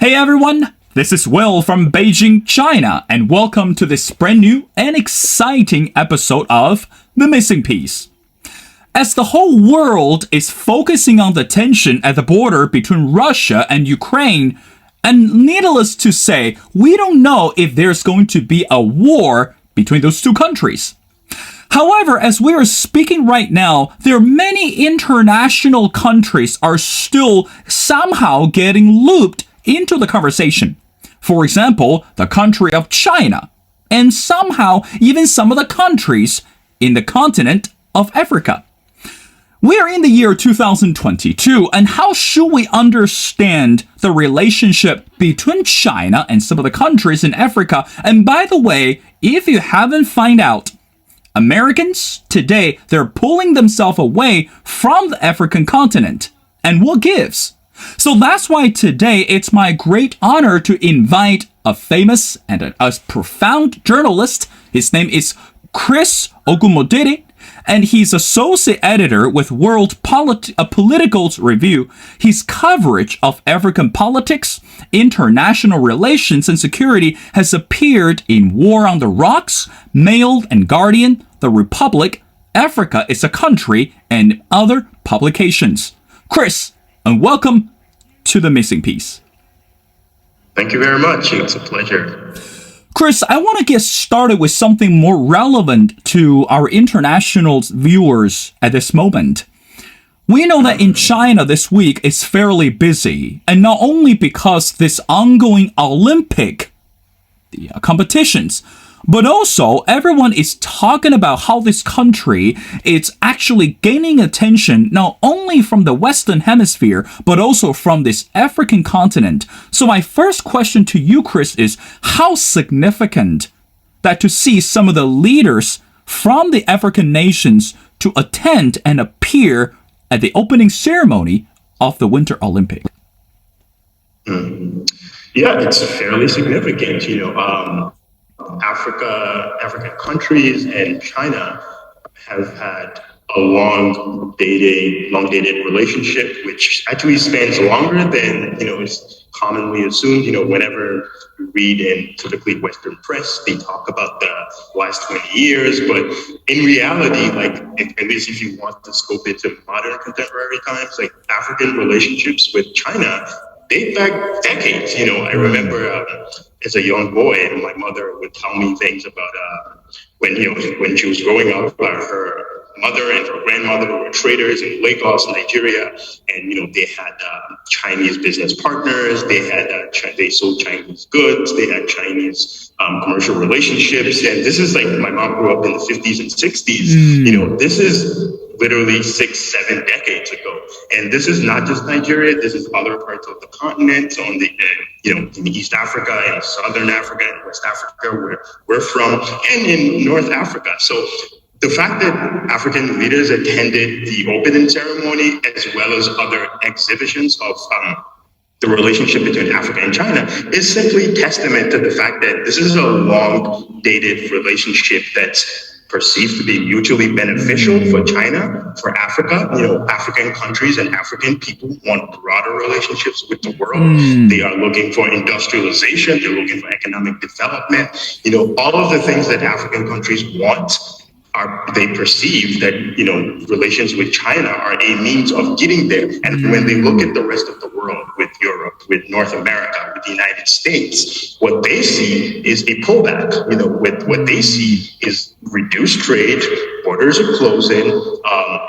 Hey everyone, this is Will from Beijing, China, and welcome to this brand new and exciting episode of The Missing Piece. As the whole world is focusing on the tension at the border between Russia and Ukraine, and needless to say, we don't know if there's going to be a war between those two countries. However, as we are speaking right now, there are many international countries are still somehow getting looped into the conversation. For example, the country of China, and somehow even some of the countries in the continent of Africa. We are in the year 2022, and how should we understand the relationship between China and some of the countries in Africa? And by the way, if you haven't found out, Americans today, they're pulling themselves away from the African continent. And what gives? So that's why today it's my great honor to invite a famous and a profound journalist. His name is Chris Ogunmodede, and he's associate editor with World Politicals Review. His coverage of African politics, international relations, and security has appeared in War on the Rocks, Mail and Guardian, The Republic, Africa is a Country, and other publications. Chris, and welcome to The Missing Piece. Thank you very much. It's a pleasure. Chris, I want to get started with something more relevant to our international viewers at this moment. We know that in China this week is fairly busy, and not only because this ongoing Olympic competitions, but also everyone is talking about how this country is actually gaining attention not only from the Western Hemisphere, but also from this African continent. So my first question to you, Chris, is how significant that to see some of the leaders from the African nations to attend and appear at the opening ceremony of the Winter Olympic? Yeah, it's fairly significant. African countries and China have had a long dated relationship, which actually spans longer than, is commonly assumed. Whenever you read in typically Western press, they talk about the last 20 years, but in reality, at least if you want to scope it to modern contemporary times, African relationships with China date back decades. I remember as a young boy, my mother would tell me things about when she was growing up, her mother and her grandmother were traders in Lagos, Nigeria, and they had Chinese business partners. They sold Chinese goods. They had Chinese commercial relationships, and this is my mom grew up in the 50s and 60s. This is literally 6-7 decades ago, and this is not just Nigeria. This is other parts of the continent, on the in East Africa and Southern Africa and West Africa, where we're from, and in North Africa. So the fact that African leaders attended the opening ceremony as well as other exhibitions of the relationship between Africa and China is simply testament to the fact that this is a long-dated relationship that's perceived to be mutually beneficial for China, for Africa. African countries and African people want broader relationships with the world. They are looking for industrialization. They're looking for economic development. All of the things that African countries want they perceive that, relations with China are a means of getting there. And when they look at the rest of the world, with Europe, with North America, with the United States, what they see is a pullback. What they see is reduced trade, borders are closing,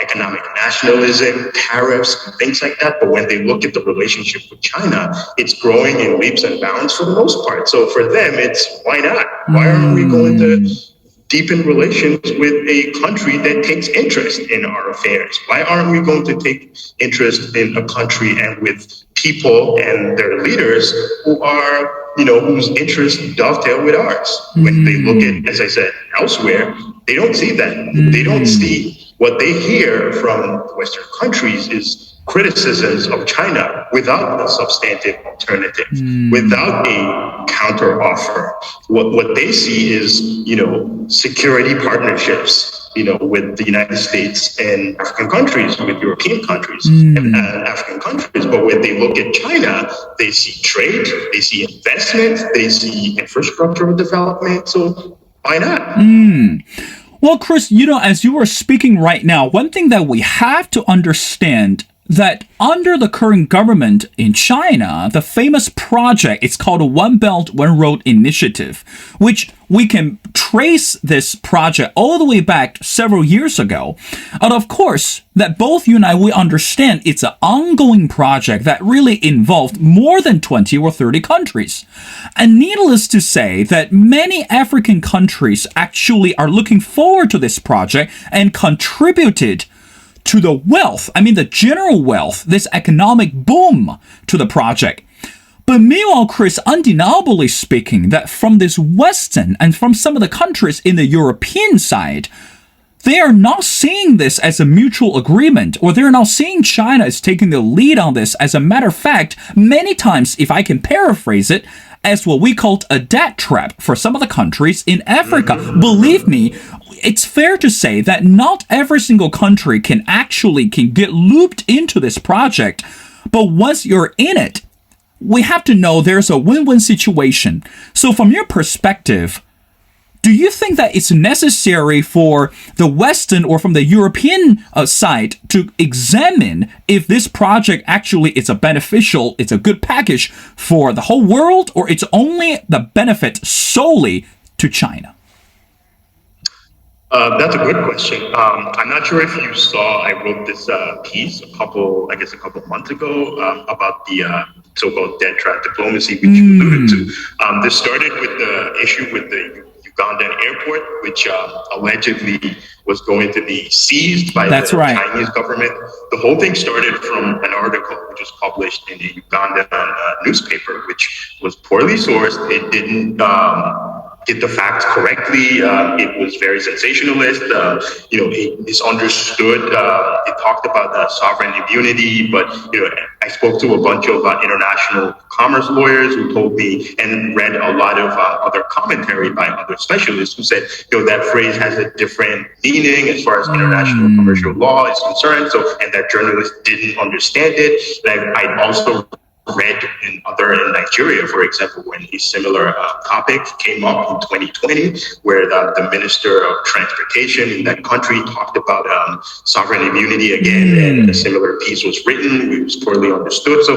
economic nationalism, tariffs, and things like that. But when they look at the relationship with China, it's growing in leaps and bounds for the most part. So for them, it's why not? Why aren't we going to deepen relations with a country that takes interest in our affairs? Why aren't we going to take interest in a country and with people and their leaders who are, whose interests dovetail with ours? When they look at, as I said, elsewhere, they don't see that. They don't see what they hear from Western countries is criticisms of China without a substantive alternative, without a counter offer. What they see is, security partnerships, with the United States and African countries, with European countries and African countries. But when they look at China, they see trade, they see investment, they see infrastructural development. So why not? Well, Chris, as you were speaking right now, one thing that we have to understand that under the current government in China, the famous project, it's called a One Belt, One Road Initiative, which we can trace this project all the way back several years ago. And of course, that both you and I, we understand it's an ongoing project that really involved more than 20 or 30 countries. And needless to say that many African countries actually are looking forward to this project and contributed to the wealth, the general wealth, this economic boom to the project. But meanwhile, Chris, undeniably speaking, that from this Western and from some of the countries in the European side, they are not seeing this as a mutual agreement, or they're not seeing China as taking the lead on this. As a matter of fact, many times, if I can paraphrase it, as what we called a debt trap for some of the countries in Africa. Believe me, it's fair to say that not every single country can get looped into this project. But once you're in it, we have to know there's a win-win situation. So from your perspective, do you think that it's necessary for the Western or from the European side to examine if this project actually is it's a good package for the whole world, or it's only the benefit solely to China? That's a good question. I'm not sure if you saw, I wrote this piece a couple months ago about the so-called debt trap diplomacy, which you alluded to. This started with the issue with the Ugandan airport, which allegedly was going to be seized by Chinese government. The whole thing started from an article which was published in a Ugandan newspaper, which was poorly sourced. It didn't get the facts correctly. It was very sensationalist. It misunderstood. It talked about sovereign immunity, but I spoke to a bunch of international commerce lawyers who told me, and read a lot of other commentary by other specialists who said, that phrase has a different meaning as far as international commercial law is concerned. So, and that journalists didn't understand it. And I'd also read in Nigeria, for example, when a similar topic came up in 2020, where the Minister of Transportation in that country talked about sovereign immunity again, and a similar piece was written. It was poorly understood. So,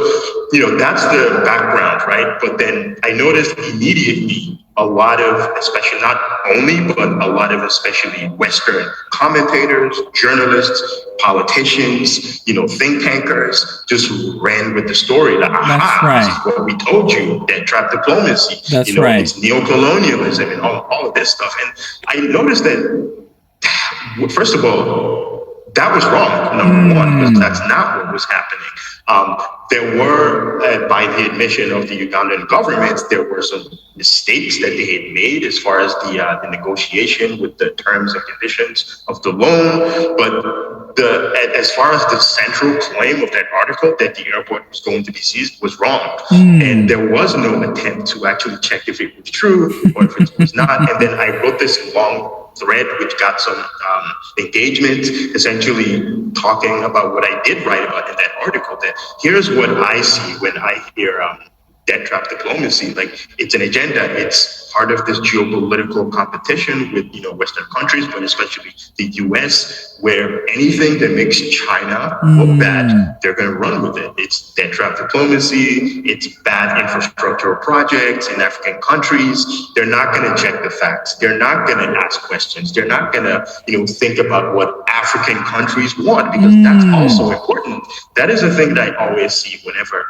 that's the background, right? But then I noticed immediately a lot of, especially not only, but a lot of especially Western commentators, journalists, politicians, think tankers just ran with the story. Like, this is what we told you, debt trap diplomacy. It's neocolonialism and all of this stuff. And I noticed that, first of all, that was wrong, number one, because that's not what was happening. There were, by the admission of the Ugandan government, there were some mistakes that they had made as far as the negotiation with the terms and conditions of the loan. But as far as the central claim of that article, that the airport was going to be seized, was wrong. And there was no attempt to actually check if it was true or if it was not. And then I wrote this long thread, which got some engagement, essentially talking about what I did write about in that article, that here's what I see when I hear debt trap diplomacy. Like, it's an agenda. It's part of this geopolitical competition with Western countries, but especially the US, where anything that makes China look bad, they're going to run with it. It's debt trap diplomacy. It's bad infrastructural projects in African countries. They're not going to check the facts. They're not going to ask questions. They're not going to think about what African countries want, because that's also important. That is a thing that I always see whenever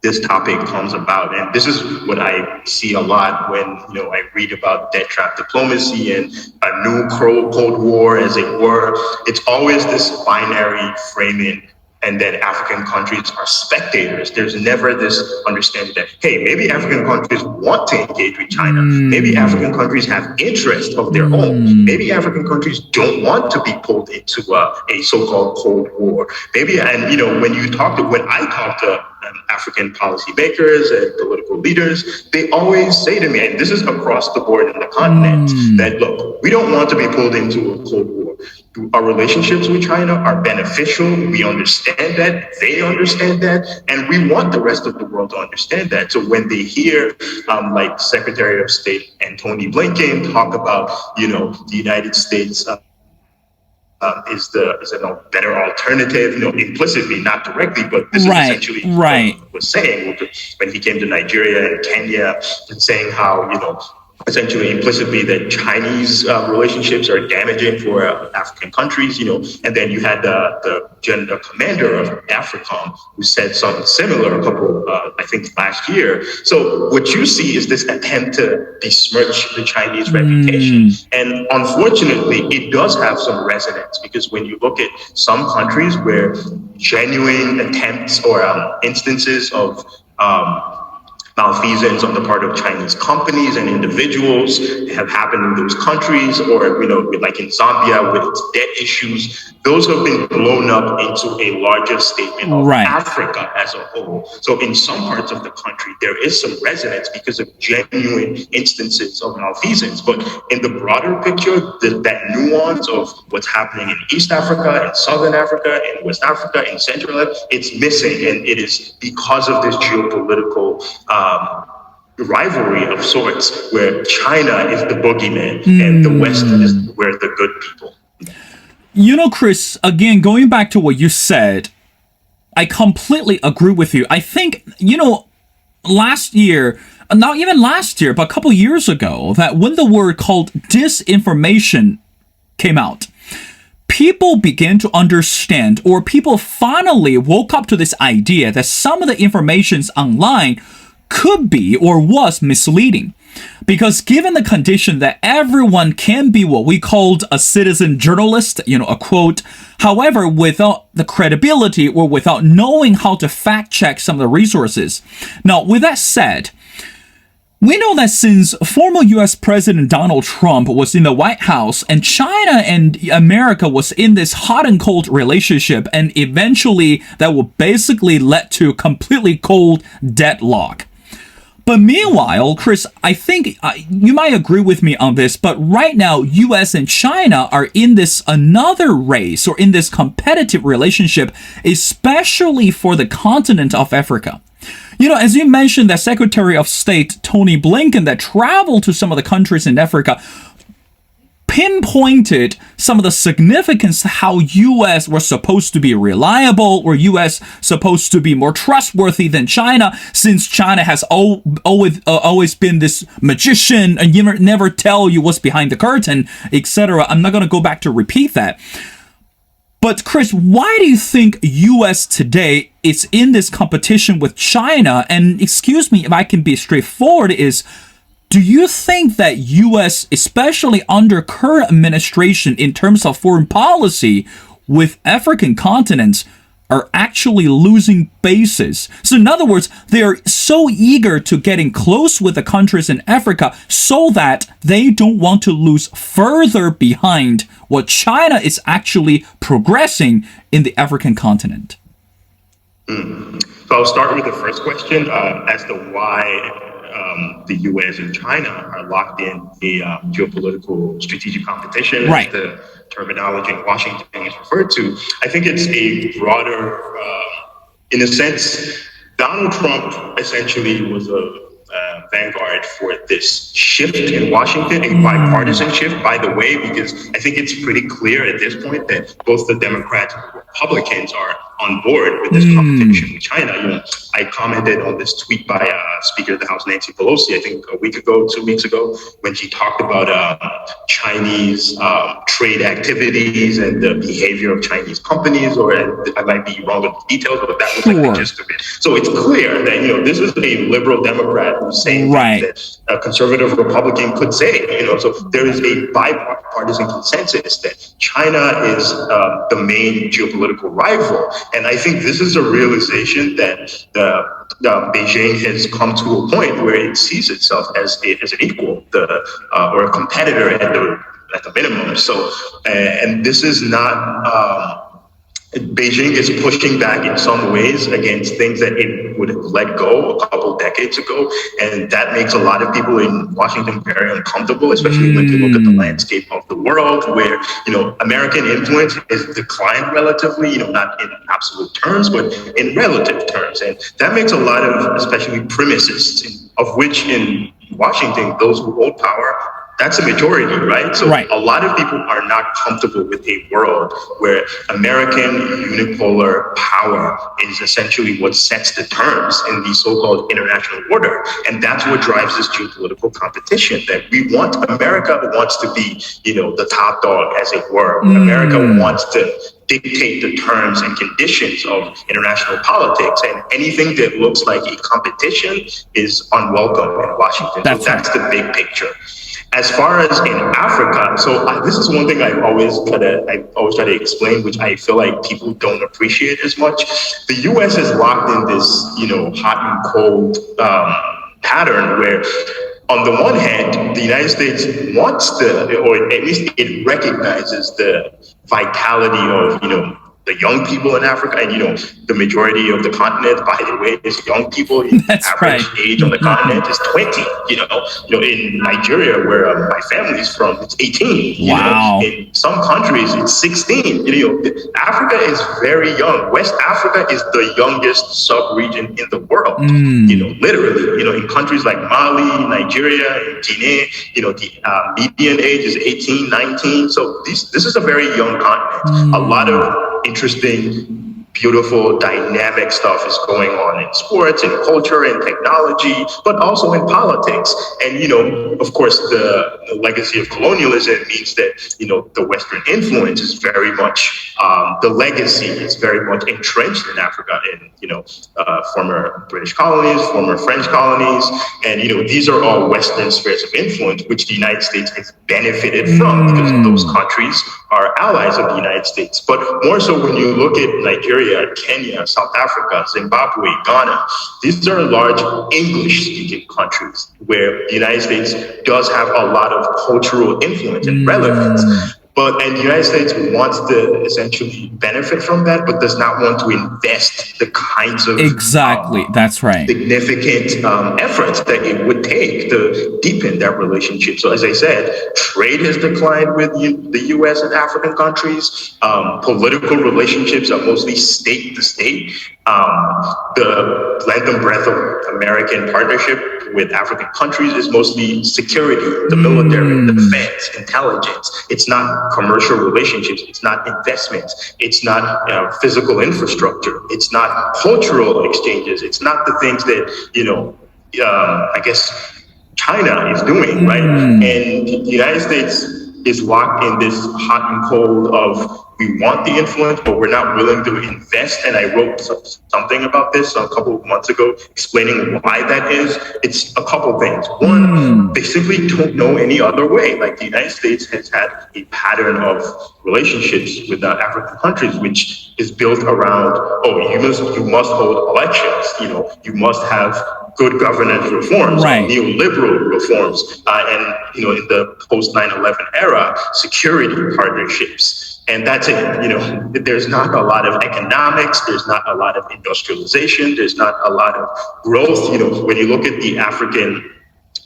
this topic comes about. And this is what I see a lot when, I read about debt trap diplomacy and a new Cold War, as it were. It's always this binary framing, and that African countries are spectators. There's never this understanding that, hey, maybe African countries want to engage with China. Maybe African countries have interests of their own. Maybe African countries don't want to be pulled into a so-called Cold War. Maybe, and when I talk to African policymakers and political leaders, they always say to me, and this is across the board in the continent, that look, we don't want to be pulled into a Cold War. our relationships with China are beneficial. We understand that. They understand that. And we want the rest of the world to understand that. So when they hear like Secretary of State Antony Blinken talk about, the United States is a better alternative, implicitly, not directly, but this is Right, essentially what right. he was saying when he came to Nigeria and Kenya, and saying how, essentially implicitly that Chinese relationships are damaging for African countries, and then you had the commander of AFRICOM who said something similar a couple, I think last year. So what you see is this attempt to besmirch the Chinese reputation. And unfortunately, it does have some resonance, because when you look at some countries where genuine attempts or instances of malfeasance on the part of Chinese companies and individuals have happened in those countries, or like in Zambia with its debt issues, those have been blown up into a larger statement of Right. Africa as a whole. So in some parts of the country, there is some resonance because of genuine instances of malfeasance. But in the broader picture, that nuance of what's happening in East Africa, in Southern Africa, in West Africa, in Central Africa, it's missing. And it is because of this geopolitical rivalry of sorts, where China is the boogeyman and the West is where the good people. Chris, again, going back to what you said, I completely agree with you. I think, last year, not even last year, but a couple years ago, that when the word called disinformation came out, people began to understand, or people finally woke up to this idea that some of the informations online could be or was misleading. Because given the condition that everyone can be what we called a citizen journalist, a quote, however, without the credibility or without knowing how to fact check some of the resources. Now, with that said, we know that since former US President Donald Trump was in the White House and China and America was in this hot and cold relationship, and eventually that will basically lead to completely cold deadlock. But meanwhile, Chris, I think you might agree with me on this, but right now, US and China are in this another race, or in this competitive relationship, especially for the continent of Africa. As you mentioned, that Secretary of State Tony Blinken that traveled to some of the countries in Africa pinpointed some of the significance how U.S. was supposed to be reliable, or U.S. supposed to be more trustworthy than China, since China has always been this magician and never tell you what's behind the curtain, etc. I'm not going to go back to repeat that. But Chris, why do you think U.S. today is in this competition with China? And excuse me if I can be straightforward, do you think that U.S., especially under current administration in terms of foreign policy with African continents, are actually losing bases? So in other words, they are so eager to getting close with the countries in Africa so that they don't want to lose further behind what China is actually progressing in the African continent. So I'll start with the first question as to why the U.S. and China are locked in a geopolitical strategic competition, Right. as the terminology in Washington is referred to. I think it's a broader, in a sense, Donald Trump essentially was a vanguard for this shift in Washington, a bipartisan shift, by the way, because I think it's pretty clear at this point that both the Democrats and the Republicans are on board with this competition with China. I commented on this tweet by Speaker of the House Nancy Pelosi, I think a week ago, 2 weeks ago, when she talked about Chinese trade activities and the behavior of Chinese companies, or I might be wrong with the details, but that was like the gist of it. So it's clear that this is a liberal Democrat who's saying that a conservative Republican could say. So there is a bipartisan consensus that China is the main geopolitical rival. And I think this is a realization that Beijing has come to a point where it sees itself as an equal, or a competitor at the minimum. So, and this is not Beijing is pushing back in some ways against things that it would have let go a couple decades ago. And that makes a lot of people in Washington very uncomfortable, especially when you look at the landscape of the world where, American influence has declined relatively, not in absolute terms, but in relative terms. And that makes a lot of, especially premicists, of which in Washington, those who hold power, that's a majority, right? So Right. a lot of people are not comfortable with a world where American unipolar power is essentially what sets the terms in the so-called international order. And that's what drives this geopolitical competition, that America wants to be, the top dog, as it were. America wants to dictate the terms and conditions of international politics, and anything that looks like a competition is unwelcome in Washington. So that's the big picture. As far as in Africa, this is one thing I always try to explain, which I feel like people don't appreciate as much. The U.S. is locked in this, hot and cold pattern where, on the one hand, the United States wants or at least it recognizes the vitality of, the young people in Africa, and the majority of the continent, by the way, is young people. That's average right. age on the continent is 20. In Nigeria, where my family is from, it's 18. Wow. In some countries, it's 16. Africa is very young. West Africa is the youngest sub-region in the world. Literally. In countries like Mali, Nigeria, Guinea, the median age is 18, 19. So this is a very young continent. A lot of interesting, beautiful, dynamic stuff is going on in sports and culture and technology, but also in politics. And, of course, the legacy of colonialism means that, the Western influence is very much, the legacy is very much entrenched in Africa, in, former British colonies, former French colonies. And, these are all Western spheres of influence, which the United States has benefited from because those countries are allies of the United States. But more so when you look at Nigeria, Kenya, South Africa, Zimbabwe, Ghana, these are large English-speaking countries where the United States does have a lot of cultural influence and relevance. And the United States wants to essentially benefit from that, but does not want to invest the kinds of that's right, significant efforts that it would take to deepen that relationship. So, as I said, trade has declined with the U.S. and African countries. Political relationships are mostly state to state. The length and breadth of American partnership with African countries is mostly security, the military, the defense, intelligence. It's not commercial relationships. It's not investments. It's not physical infrastructure. It's not cultural exchanges. It's not the things that, I guess China is doing, right? And the United States is locked in this hot and cold of, we want the influence, but we're not willing to invest. And I wrote something about this a couple of months ago, explaining why that is. It's a couple things. One, they simply don't know any other way. Like, the United States has had a pattern of relationships with African countries, which is built around, you must hold elections. You must have good governance reforms, neoliberal reforms, and in the post 9/11 era, security partnerships. And that's it. There's not a lot of economics. There's not a lot of industrialization. There's not a lot of growth. When you look at the African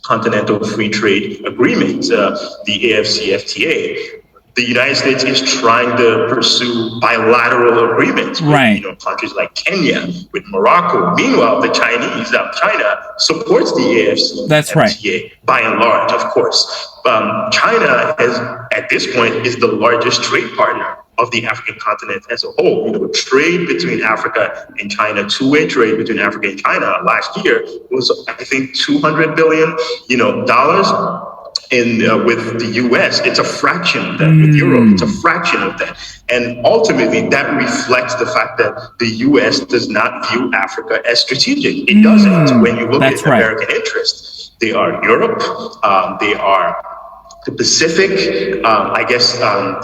Continental Free Trade Agreement, the AFCFTA, the United States is trying to pursue bilateral agreements with countries like Kenya, with Morocco. Meanwhile, China supports the AFCFTA by and large, of course. China, at this point, is the largest trade partner of the African continent as a whole. Trade between Africa and China, two-way trade between Africa and China last year was, I think, $200 billion, dollars. With the U.S., it's a fraction of that. With Europe, it's a fraction of that. And ultimately, that reflects the fact that the U.S. does not view Africa as strategic. It doesn't. When you look at American interests, they are Europe, they are the Pacific,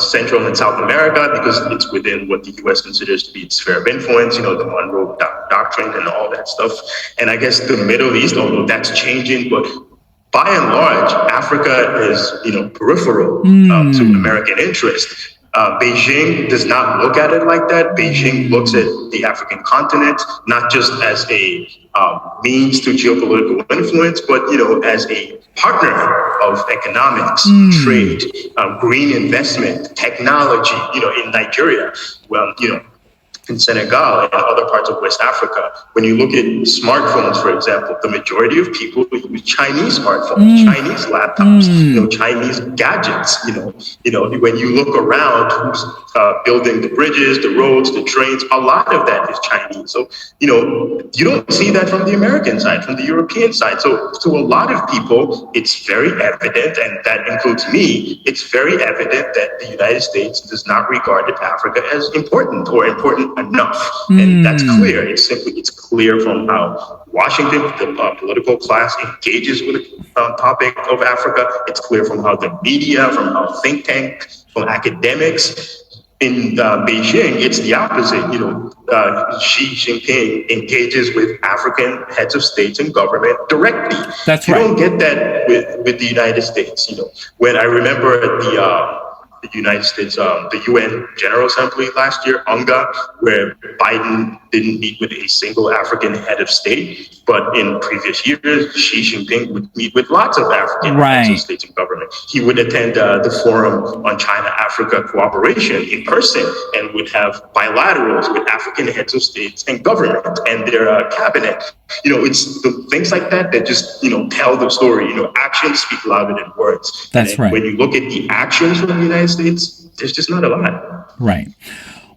Central and South America, because it's within what the U.S. considers to be its sphere of influence, the Monroe Doctrine and all that stuff. And I guess the Middle East, although that's changing, but by and large, Africa is, peripheral to American interest. Beijing does not look at it like that. Beijing looks at the African continent not just as a means to geopolitical influence, but as a partner of economics, trade, green investment, technology. In Nigeria, well, in Senegal and other parts of West Africa. When you look at smartphones, for example, the majority of people use Chinese smartphones, Chinese laptops, Chinese gadgets. When you look around, who's building the bridges, the roads, the trains, a lot of that is Chinese. So, you don't see that from the American side, from the European side. So to a lot of people, it's very evident, and that includes me, it's very evident that the United States does not regard Africa as important or important enough. And that's clear. It's clear from how Washington, the political class, engages with the topic of Africa. It's clear from how the media, from how think tanks, from academics. In Beijing, it's the opposite. Xi Jinping engages with African heads of states and government directly. That's you right. don't get that with the United States. When I remember the United States, the UN General Assembly last year, UNGA, where Biden didn't meet with a single African head of state, but in previous years, Xi Jinping would meet with lots of African heads of states and government. He would attend the Forum on China-Africa Cooperation in person and would have bilaterals with African heads of states and government and their cabinet. It's the things like that that just, tell the story. Actions speak louder than words. That's right. When you look at the actions from the United States, there's just not a lot. Right.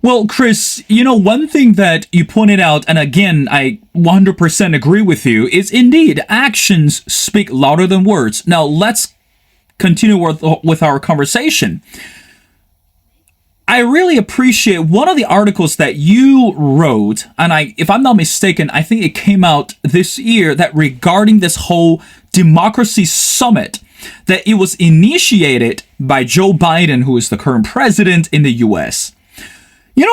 Well, Chris, one thing that you pointed out, and again, I 100% agree with you, is indeed actions speak louder than words. Now, let's continue with our conversation. I really appreciate one of the articles that you wrote, and if I'm not mistaken, I think it came out this year, that regarding this whole democracy summit, that it was initiated by Joe Biden, who is the current president in the US.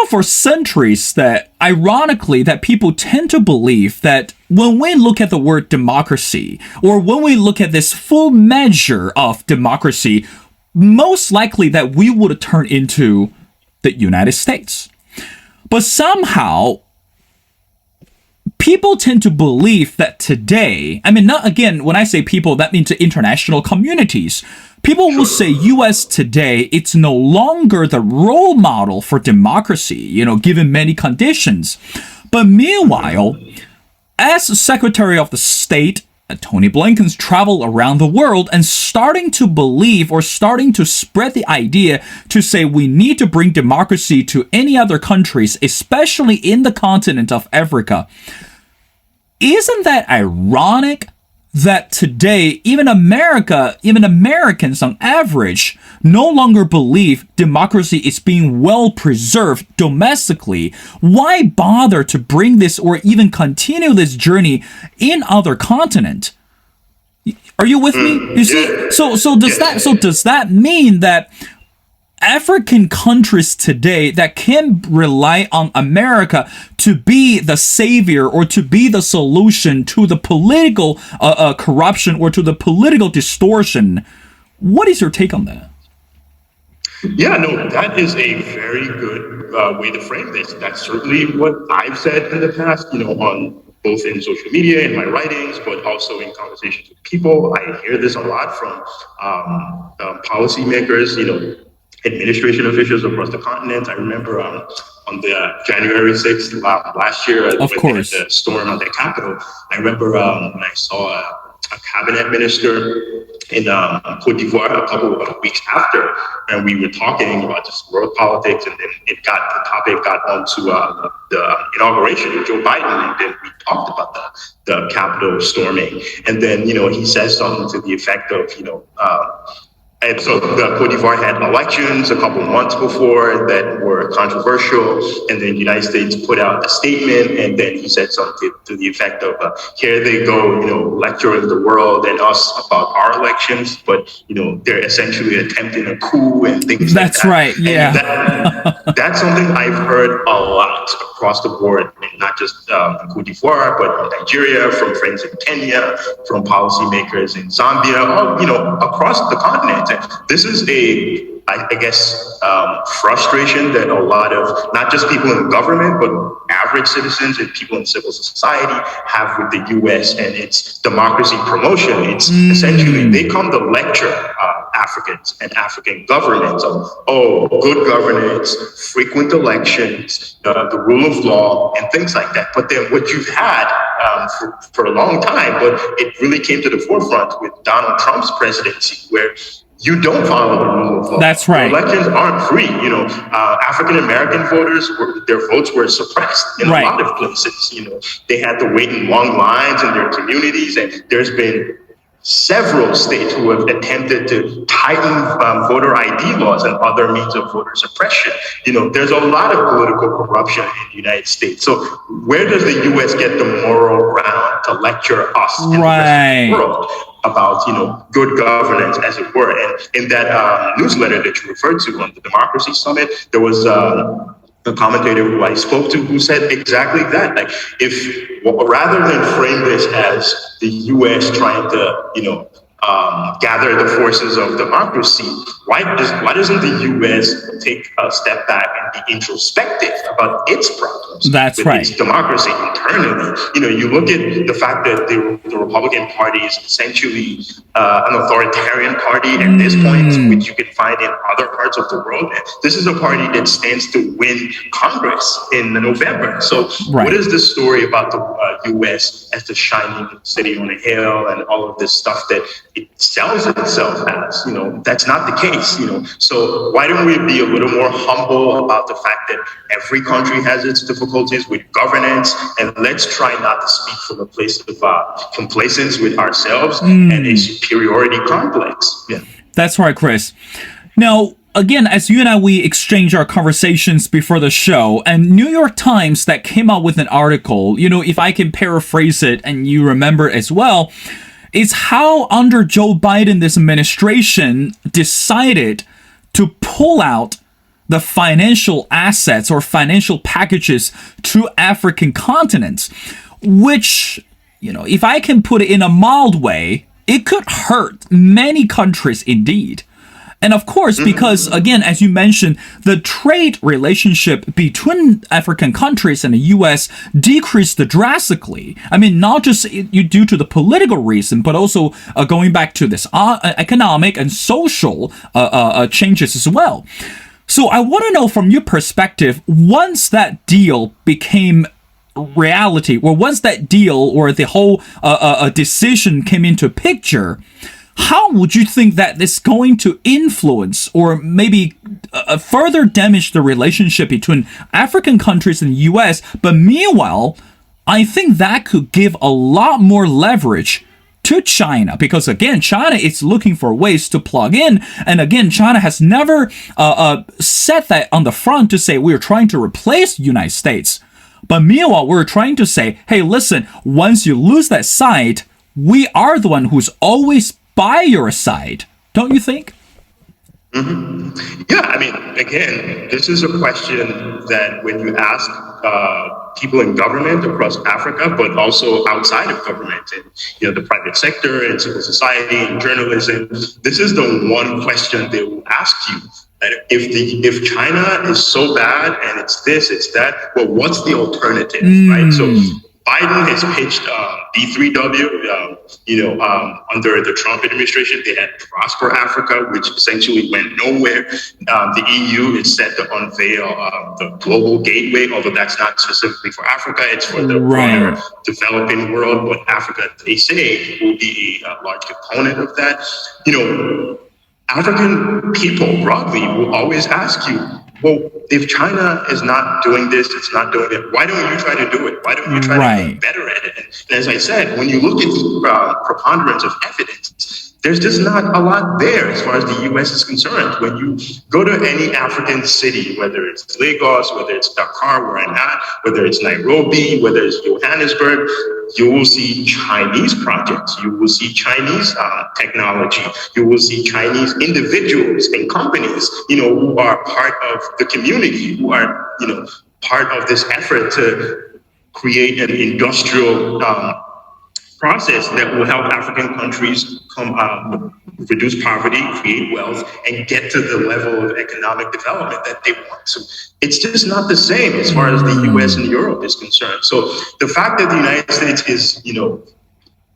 For centuries, that ironically, that people tend to believe that when we look at the word democracy, or when we look at this full measure of democracy, most likely that we would turn into the United States. But somehow, people tend to believe that today, not again, when I say people, that means the international communities. People will say US today, it's no longer the role model for democracy, given many conditions. But meanwhile, as Secretary of the State, Tony Blinken's travel around the world and starting to believe or starting to spread the idea to say we need to bring democracy to any other countries, especially in the continent of Africa. Isn't that ironic that today, even Americans on average, no longer believe democracy is being well preserved domestically? Why bother to bring this or even continue this journey in other continent? Are you with me? You see, so does that mean that African countries today that can rely on America to be the savior or to be the solution to the political corruption or to the political distortion? What is your take on that? Yeah, no, that is a very good way to frame this. That's certainly what I've said in the past, on both in social media, in my writings, but also in conversations with people. I hear this a lot from policymakers, administration officials across the continent. I remember on the January 6th last year, of course, the storm on the Capitol. I remember when I saw a cabinet minister in Cote d'Ivoire a couple of weeks after, and we were talking about just world politics, and then the topic got onto the inauguration of Joe Biden, and then we talked about the Capitol storming, and then he says something to the effect of and so the Cote d'Ivoire had elections a couple months before that were controversial, and then the United States put out a statement, and then he said something to the effect of, here they go, lecturing the world and us about our elections, but, they're essentially attempting a coup and things like that. That's right, yeah. That's something I've heard a lot across the board, and not just Cote d'Ivoire, but Nigeria, from friends in Kenya, from policymakers in Zambia, across the continent. This is I guess, frustration that a lot of not just people in government, but average citizens and people in civil society have with the U.S. and its democracy promotion. It's essentially they come to lecture Africans and African governments on, oh, good governance, frequent elections, the rule of law, and things like that. But then what you've had for a long time, but it really came to the forefront with Donald Trump's presidency, where you don't follow the rule of law. That's right. Elections aren't free. African American voters, their votes were suppressed in a lot of places. They had to wait in long lines in their communities, and there's been several states who have attempted to tighten voter ID laws and other means of voter suppression. There's a lot of political corruption in the United States. So where does the U.S. get the moral ground to lecture us and the rest of the world about, good governance, as it were? And in that newsletter that you referred to on the Democracy Summit, there was the commentator who I spoke to who said exactly that. Like, rather than frame this as the U.S. trying to, gather the forces of democracy, why doesn't the U.S. take a step back and be introspective about its problems? That's right. Its democracy internally. You look at the fact that the Republican Party is essentially an authoritarian party at this point, which you can find in other parts of the world. This is a party that stands to win Congress in November. So what is the story about the U.S. as the shining city on a hill and all of this stuff that it sells itself as? That's not the case. So why don't we be a little more humble about the fact that every country has its difficulties with governance, and let's try not to speak from a place of complacence with ourselves and a superiority complex. Yeah, that's right, Chris. Now, again, as you and I, we exchange our conversations before the show, and New York Times that came out with an article, if I can paraphrase it and you remember as well, is how under Joe Biden, this administration decided to pull out the financial assets or financial packages to African continents, which, if I can put it in a mild way, it could hurt many countries indeed. And of course, because, again, as you mentioned, the trade relationship between African countries and the U.S. decreased drastically. I mean, not just due to the political reason, but also going back to this economic and social changes as well. So I want to know from your perspective, once that deal became reality, or once that deal or the whole decision came into picture, how would you think that is going to influence or maybe further damage the relationship between African countries and the U.S.? But meanwhile, I think that could give a lot more leverage to China, because again, China is looking for ways to plug in, and again, China has never said that on the front to say we're trying to replace the United States. But meanwhile, we're trying to say, hey, listen, once you lose that side, we are the one who's always by your side, don't you think? Yeah, I mean, again, this is a question that when you ask people in government across Africa, but also outside of government, and the private sector and civil society and journalism, this is the one question they will ask you. That if China is so bad and it's this, it's that, well, what's the alternative, right? So Biden has pitched B3W, under the Trump administration. They had Prosper Africa, which essentially went nowhere. The EU is set to unveil the global gateway, although that's not specifically for Africa. It's for the broader developing world. But Africa, they say, will be a large component of that. African people broadly will always ask you, well, if China is not doing this, it's not doing it, why don't you try to do it? Why don't you try to get better at it? And as I said, when you look at the preponderance of evidence, there's just not a lot there as far as the U.S. is concerned. When you go to any African city, whether it's Lagos, whether it's Dakar, where I'm at, whether it's Nairobi, whether it's Johannesburg, you will see Chinese projects. You will see Chinese technology. You will see Chinese individuals and companies, who are part of the community, who are, part of this effort to create an industrial process that will help African countries come reduce poverty, create wealth, and get to the level of economic development that they want to. It's just not the same as far as the US and Europe is concerned. So the fact that the United States is,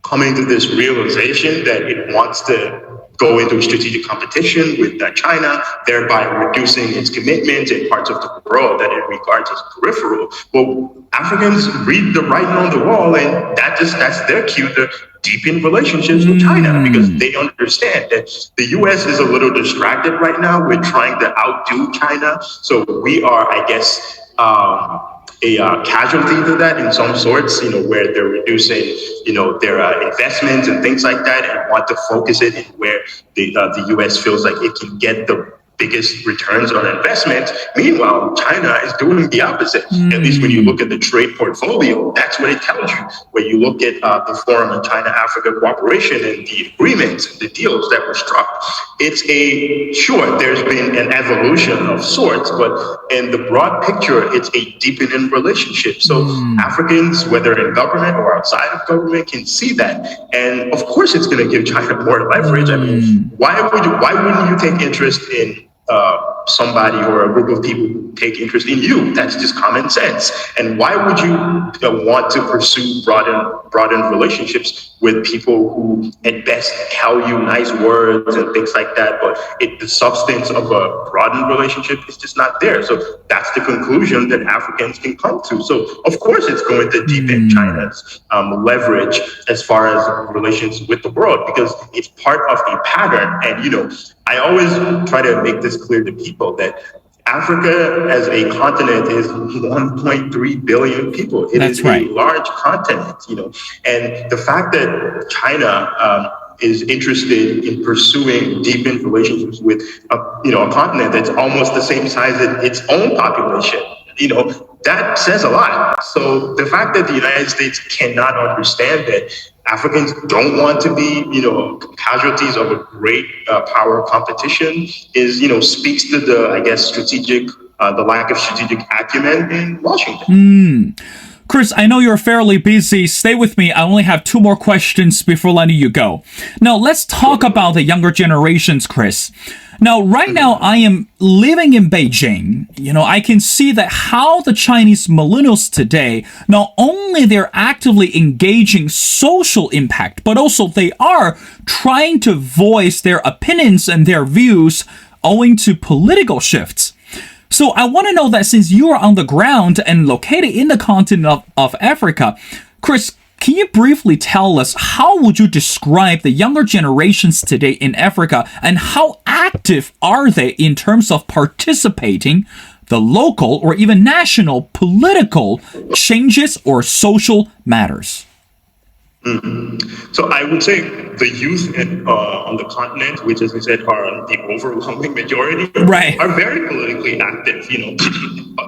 coming to this realization that it wants to go into a strategic competition with China, thereby reducing its commitment in parts of the world that it regards as peripheral. Well, Africans read the writing on the wall, and that's their cue to deepen relationships with China, because they understand that the US is a little distracted right now with trying to outdo China. So we are, I guess, a casualty to that in some sorts, where they're reducing, their investments and things like that, and want to focus it in where the U.S. feels like it can get the biggest returns on investment. Meanwhile, China is doing the opposite. At least when you look at the trade portfolio, that's what it tells you. When you look at the Forum on China-Africa Cooperation and the agreements and the deals that were struck, sure, there's been an evolution of sorts, but in the broad picture, it's a deepening relationship. So Africans, whether in government or outside of government, can see that. And of course, it's going to give China more leverage. I mean, why wouldn't you take interest in somebody or a group of people who take interest in you? That's just common sense. And why would you want to pursue broaden relationships with people who at best tell you nice words and things like that, but the substance of a broadened relationship is just not there? So that's the conclusion that Africans can come to. So of course it's going to deepen China's leverage as far as relations with the world, because it's part of a pattern. And I always try to make this clear to people that Africa as a continent is 1.3 billion people. It is a large continent, and the fact that China is interested in pursuing deepened relationships with a continent that's almost the same size as its own population, that says a lot. So the fact that the United States cannot understand that Africans don't want to be, casualties of a great power competition speaks to the, I guess, the lack of strategic acumen in Washington. Chris, I know you're fairly busy. Stay with me. I only have 2 more questions before letting you go. Now, let's talk about the younger generations, Chris. Now, right now, I am living in Beijing. I can see that how the Chinese millennials today, not only they're actively engaging social impact, but also they are trying to voice their opinions and their views owing to political shifts. So I want to know that since you are on the ground and located in the continent of Africa, Chris, can you briefly tell us how would you describe the younger generations today in Africa, and how active are they in terms of participating the local or even national political changes or social matters? So I would say the youth on the continent, which, as we said, are the overwhelming majority, are very politically active.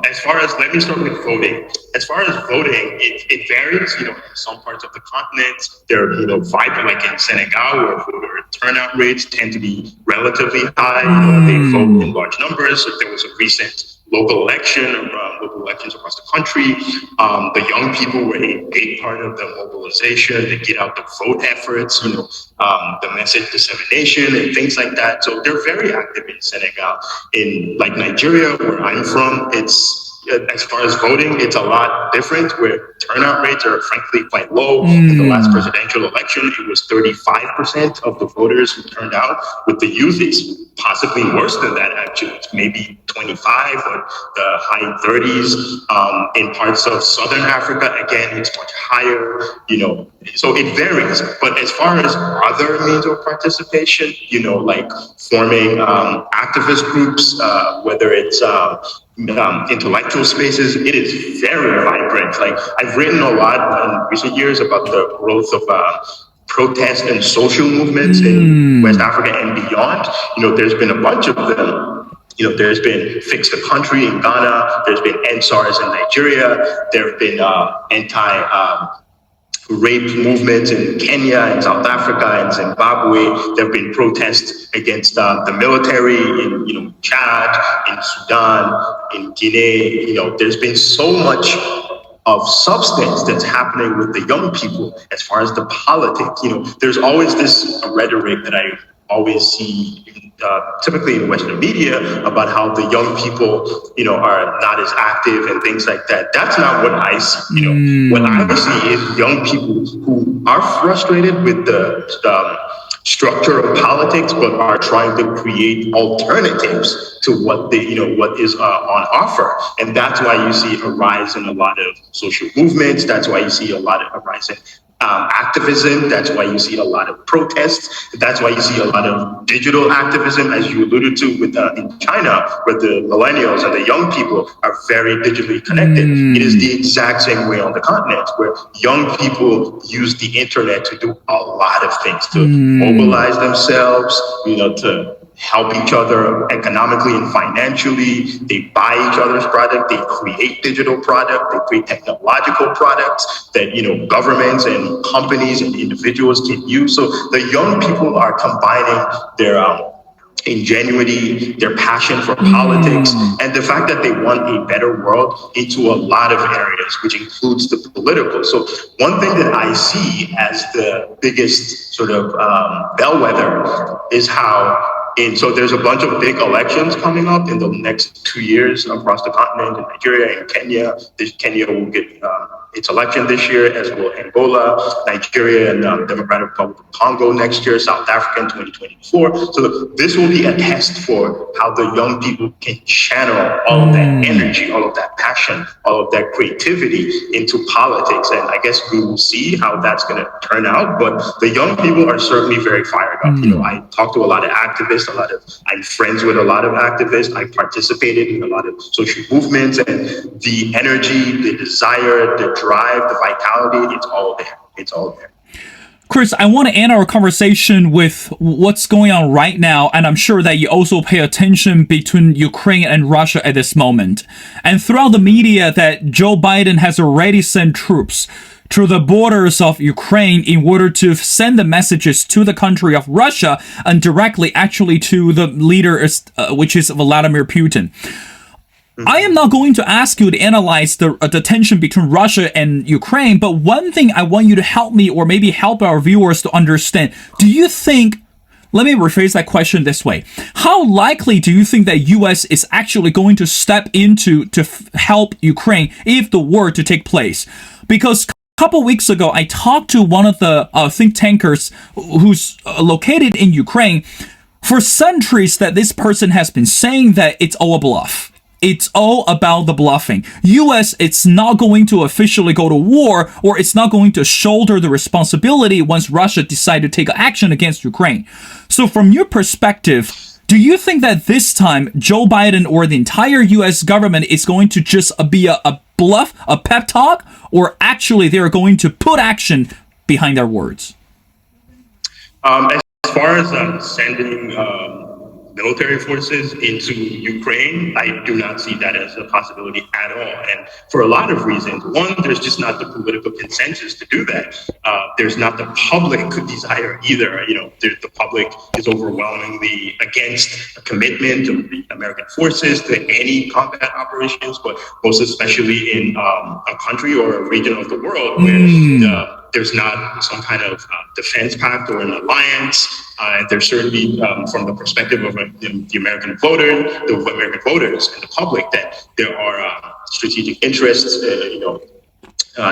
As far as, let me start with voting. As far as voting, it varies. In some parts of the continent, they're vibrant, like in Senegal, where voter turnout rates tend to be relatively high. They vote in large numbers. So there was a recent local elections across the country. The young people were a big part of the mobilization, the get out the vote efforts, the message dissemination and things like that. So they're very active in Senegal. In Nigeria, where I'm from, as far as voting, it's a lot different, where turnout rates are frankly quite low. In the last presidential election, it was 35% of the voters who turned out. With the youth, it's possibly worse than that, actually. It's maybe 25 or the high 30s. In parts of Southern Africa, again, it's much higher, so it varies. But as far as other means of participation, like forming activist groups, whether it's intellectual spaces, it is very vibrant. I've written a lot in recent years about the growth of protest and social movements in West Africa and beyond. There's been a bunch of them. There's been Fix the Country in Ghana. There's been NSARS in Nigeria. There have been rape movements in Kenya and South Africa and Zimbabwe. There have been protests against the military in Chad, in Sudan, in Guinea. There's been so much of substance that's happening with the young people as far as the politics. There's always this rhetoric that I always see, typically in Western media, about how the young people, are not as active and things like that. That's not what I see. What I Mm. see is young people who are frustrated with the structure of politics, but are trying to create alternatives to what is on offer. And that's why you see a rise in a lot of social movements. That's why you see a rise in activism. That's why you see a lot of protests. That's why you see a lot of digital activism, as you alluded to with in China, where the millennials and the young people are very digitally connected. It is the Mm. exact same way on the continent, where young people use the internet to do a lot of things, to Mm. mobilize themselves, to help each other economically and financially. They buy each other's product. They create digital product. They create technological products that governments and companies and individuals can use. So the young people are combining their ingenuity, their passion for politics, Mm. and the fact that they want a better world into a lot of areas, which includes the political. So one thing that I see as the biggest sort of bellwether is how so there's a bunch of big elections coming up in the next 2 years across the continent, in Nigeria and Kenya. Kenya will get its election this year, as will Angola, Nigeria, and Democratic Republic of Congo next year, South Africa in 2024. So this will be a test for how the young people can channel all of that Mm. energy, all of that passion, all of that creativity into politics. And I guess we will see how that's going to turn out. But the young people are certainly very fired up. Mm. I talk to a lot of activists, I'm friends with a lot of activists. I participated in a lot of social movements, and the energy, the desire, the drive, the vitality, it's all there. It's all there. Chris, I want to end our conversation with what's going on right now, and I'm sure that you also pay attention between Ukraine and Russia at this moment. And throughout the media, that Joe Biden has already sent troops to the borders of Ukraine in order to send the messages to the country of Russia and directly actually to the leader, which is Vladimir Putin. I am not going to ask you to analyze the tension between Russia and Ukraine, but one thing I want you to help me, or maybe help our viewers to understand. Do you think, let me rephrase that question this way. How likely do you think that US is actually going to step into to help Ukraine if the war to take place? Because a couple weeks ago, I talked to one of the think tankers who's located in Ukraine. For centuries that this person has been saying that it's all a bluff. It's all about the bluffing. US, it's not going to officially go to war, or it's not going to shoulder the responsibility once Russia decide to take action against Ukraine. So from your perspective, do you think that this time Joe Biden or the entire US government is going to just be a bluff, a pep talk, or actually they're going to put action behind their words? As far as sending military forces into Ukraine, I do not see that as a possibility at all. And for a lot of reasons. One, there's just not the political consensus to do that. There's not the public desire either. The public is overwhelmingly against a commitment of the American forces to any combat operations, but most especially in a country or a region of the world where there's not some kind of defense pact or an alliance. There's certainly, from the perspective of the American voter, the American voters and the public, that there are strategic interests,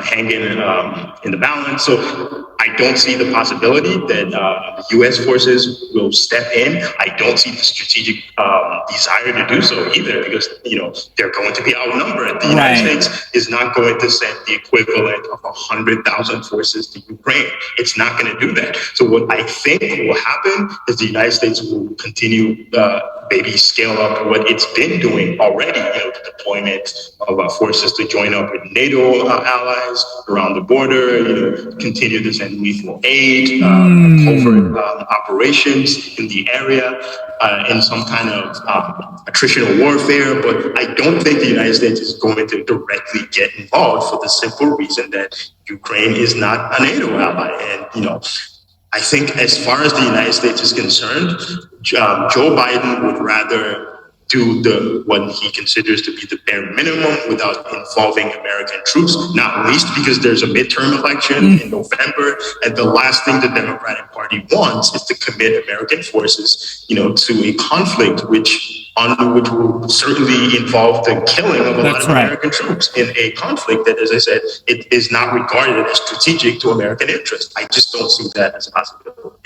hanging in the balance. So I don't see the possibility that the U.S. forces will step in. I don't see the strategic desire to do so either, because they're going to be outnumbered. The United States is not going to send the equivalent of 100,000 forces to Ukraine. It's not going to do that. So what I think will happen is the United States will continue maybe scale up what it's been doing already. The deployment of forces to join up with NATO allies around the border. Continue to send lethal aid, covert operations in the area, in some kind of attritional warfare. But I don't think the United States is going to directly get involved, for the simple reason that Ukraine is not a NATO ally. And, I think as far as the United States is concerned, Joe Biden would rather do what he considers to be the bare minimum without involving American troops, not least because there's a midterm election in November, and the last thing the Democratic Party wants is to commit American forces, to a conflict which will certainly involve the killing of a lot of American troops in a conflict that, as I said, it is not regarded as strategic to American interest. I just don't see that as a possibility.